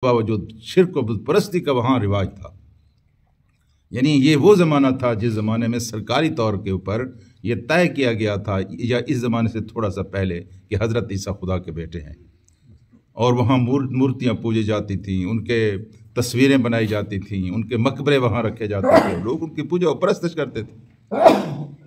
बावजूद शिर्क व बुत परस्ती का वहाँ रिवाज था। यानी ये वो ज़माना था जिस ज़माने में सरकारी तौर के ऊपर ये तय किया गया था, या इस ज़माने से थोड़ा सा पहले, कि हज़रत ईसा खुदा के बेटे हैं, और वहाँ मूर्तियाँ पूजी जाती थीं, उनके तस्वीरें बनाई जाती थीं, उनके मकबरे वहाँ रखे जाते थे, लोग उनकी पूजा और परस्तिश करते थे।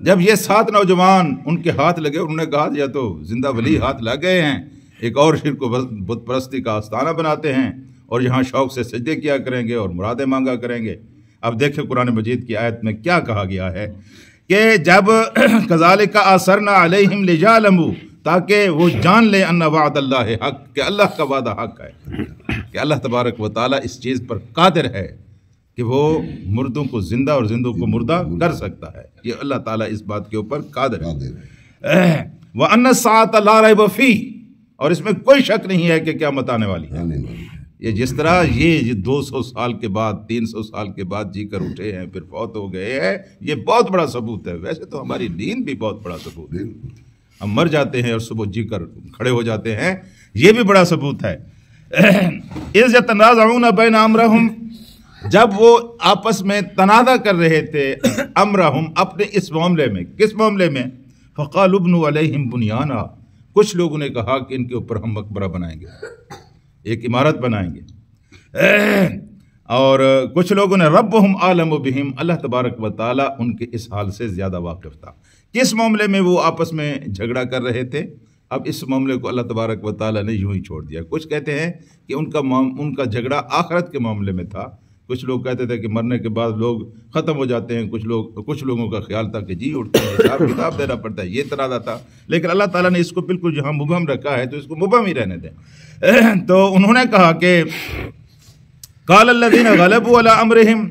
जब ये 7 नौजवान उनके हाथ लगे, उन्होंने कहा या तो जिंदा वली हाथ लग गए हैं, एक और शिर्क को बुत परस्ती का आस्थाना बनाते हैं और यहाँ शौक से सजदे किया करेंगे और मुरादें मांगा करेंगे। अब देखिए कुरान मजीद की आयत में क्या कहा गया है कि जब कज़ालिका असरना अलैहिम लियअलमू, ताकि वो जान ले अन्ना वअदल्लाह हक़, कि अल्लाह का वादा हक़ है, कि अल्लाह तबारक व तआला इस चीज़ पर कादिर है कि वो मुर्दों को जिंदा और जिंदों को मुर्दा कर सकता है। ये अल्लाह ताला इस बात के ऊपर कादिर है। व अन्ना साअत ला रैब फीह, और इसमें कोई शक नहीं है कि क़यामत आने वाली है। ये जिस तरह ये 200 साल के बाद, 300 साल के बाद जी कर उठे हैं, फिर फौत हो गए हैं, ये बहुत बड़ा सबूत है। वैसे तो हमारी नींद भी बहुत बड़ा सबूत है, हम मर जाते हैं और सुबह जी कर खड़े हो जाते हैं, ये भी बड़ा सबूत है। इज़ यतनाज़ऊन बैन अमरहुम, जब वो आपस में तनाज़ा कर रहे थे, अमरहुम अपने इस मामले में, किस मामले में, फ़क़ालू इब्नु अलैहिम बुनियाना, कुछ लोगों ने कहा कि इनके ऊपर हम मकबरा बनाएंगे, एक इमारत बनाएंगे, और कुछ लोगों ने रब्बुहुम आलमु बिहिम, अल्लाह तबारक व तआला उनके इस हाल से ज़्यादा वाकिफ़ था। किस मामले में वो आपस में झगड़ा कर रहे थे, अब इस मामले को अल्लाह तबारक व तआला ने यूं ही छोड़ दिया। कुछ कहते हैं कि उनका झगड़ा आखिरत के मामले में था, कुछ लोग कहते थे कि मरने के बाद लोग ख़त्म हो जाते हैं, कुछ लोगों का ख्याल था कि जी उठते हैं, हिसाब किताब देना पड़ता है, ये तराज़ा था। लेकिन अल्लाह ताला ने इसको बिल्कुल जहाँ मुबहम रखा है तो इसको मुबहम ही रहने दें। तो उन्होंने कहा कि काल अल्लज़ीना गलबू अला अमरिहिम,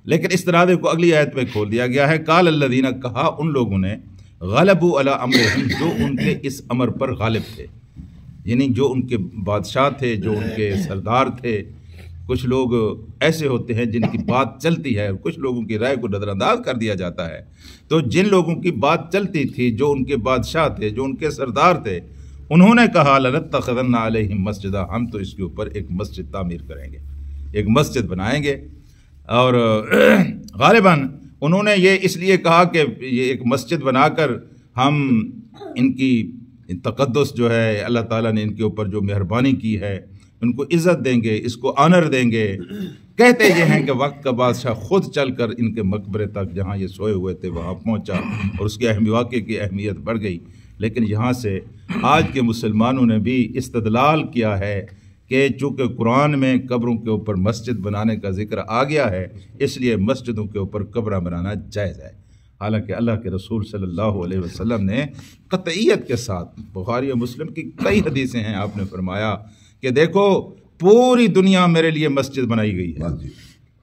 लेकिन इस तराज़े को अगली आयत में खोल दिया गया है। काल अल्लज़ीना, कहा उन लोगों ने, गलबू अला अमरिहिम, जो उनके इस अमर पर गालिब थे, यानी जो उनके बादशाह थे, जो उनके सरदार थे। कुछ लोग ऐसे होते हैं जिनकी बात चलती है, कुछ लोगों की राय को नज़रअंदाज कर दिया जाता है। तो जिन लोगों की बात चलती थी, जो उनके बादशाह थे, जो उनके सरदार थे, उन्होंने कहा लनत्तखिज़न्ना अलैहिम मस्जिदा, हम तो इसके ऊपर एक मस्जिद तामीर करेंगे, एक मस्जिद बनाएंगे। और गालिबन उन्होंने ये इसलिए कहा कि ये एक मस्जिद बनाकर हम इनकी तक़द्दुस जो है, अल्लाह ताला ने इनके ऊपर जो मेहरबानी की है, उनको इज़्ज़त देंगे, इसको ऑनर देंगे। कहते ये हैं कि वक्त का बादशाह खुद चल कर इनके मकबरे तक, जहाँ ये सोए हुए थे, वहाँ पहुँचा और उसके वाक़े की अहमियत बढ़ गई। लेकिन यहाँ से आज के मुसलमानों ने भी इस्तदलाल किया है कि चूँकि कुरान में कब्रों के ऊपर मस्जिद बनाने का जिक्र आ गया है, इसलिए मस्जिदों के ऊपर कब्र बनाना जायज़ है। हालांकि अल्लाह के रसूल सल्लल्लाहु अलैहि वसल्लम ने क़तईयत के साथ, बुखारी और मुस्लिम की कई हदीसें हैं, आपने फरमाया कि देखो पूरी दुनिया मेरे लिए मस्जिद बनाई गई है,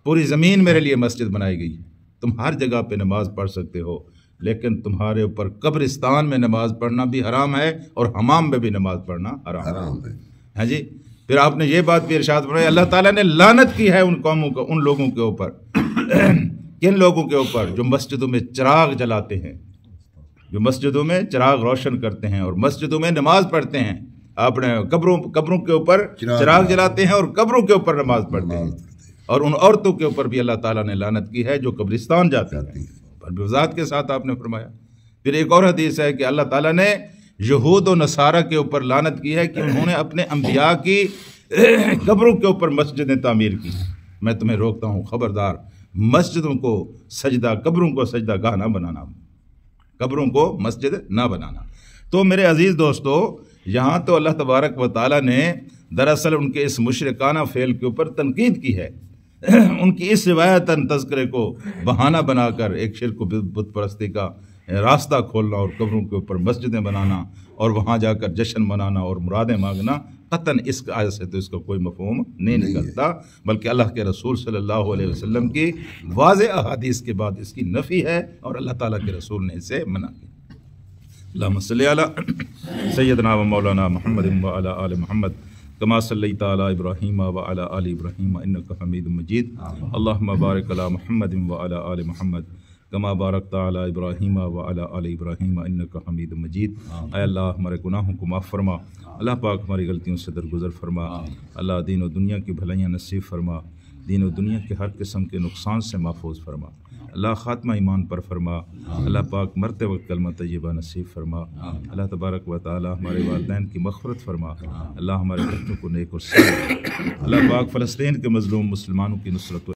पूरी ज़मीन मेरे लिए मस्जिद बनाई गई है, तुम हर जगह पे नमाज पढ़ सकते हो, लेकिन तुम्हारे ऊपर कब्रिस्तान में नमाज पढ़ना भी हराम है और हमाम में भी नमाज पढ़ना हराम है। हाँ जी। फिर आपने ये बात भी इरशाद फरमाया, अल्लाह ताला ने लानत की है उन कौमों को, उन लोगों के ऊपर, किन लोगों के ऊपर, जो मस्जिदों में चिराग जलाते हैं, जो मस्जिदों में चिराग रोशन करते हैं और मस्जिदों में नमाज पढ़ते हैं। अपने कब्रों के ऊपर चिराग जलाते हैं और कब्रों के ऊपर नमाज पढ़ते हैं। और उन औरतों के ऊपर भी अल्लाह ताला ने लानत की है जो कब्रिस्तान जाती हैं, पर वज़ाहत के साथ आपने फरमाया। फिर एक और हदीस है कि अल्लाह ताला ने यहूद और नसारा के ऊपर लानत की है कि उन्होंने अपने अंबिया की कब्रों के ऊपर मस्जिदें तामीर की। मैं तुम्हें रोकता हूँ, खबरदार, मस्जिदों को सजदा, कब्रों को सजदा गाह ना बनाना, कब्रों को मस्जिद ना बनाना। तो मेरे अजीज़ दोस्तों, यहाँ तो अल्लाह तबारक व तआला ने दरअसल उनके इस मुशरिकाना फ़ेल के ऊपर तनकीद की है। उनकी इस रिवायतन तज़किरे को बहाना बनाकर एक शिर्क बुत परस्ती का रास्ता खोलना और कब्रों के ऊपर मस्जिदें बनाना और वहाँ जाकर जश्न मनाना और मुरादें मांगना, क़तन इस आयत से तो इसका कोई मफ़हूम नहीं निकलता, बल्कि अल्लाह के रसूल सल्लल्लाहु अलैहि वसल्लम की वाज़ेह अहादीस के बाद इसकी नफ़ी है और अल्लाह ताला के रसूल ने इसे मना किया। अल्लाहुम्मा सल्लि अला सय्यदना व मौलाना मुहम्मदिन व अला आलि मुहम्मद कमा सल्लैता अला इब्राहीम व अला आलि इब्राहीम इन्नका हमीदुम मजीद। अल्लाहुम्मा बारिक अला मुहम्मदिन व अला आलि मुहम्मद کما بارکت علی ابراہیم وعلی آل ابراہیم انک حمید مجید۔ اے اللہ ہمارے گناہوں کو معاف فرما، اللہ پاک ہماری غلطیوں سے درگزر فرما، اللہ دین و دنیا کی بھلائیاں نصیب فرما، دین و دنیا کے ہر قسم کے نقصان سے محفوظ فرما، اللہ خاتمہ ایمان پر فرما، اللہ پاک مرتے وقت کلمہ طیبہ نصیب فرما، اللہ تبارک و تعالی ہمارے والدین کی مغفرت فرما، اللہ ہمارے بچوں کو نیک اور صالح، اللہ پاک فلسطین کے مظلوم مسلمانوں کی نصرت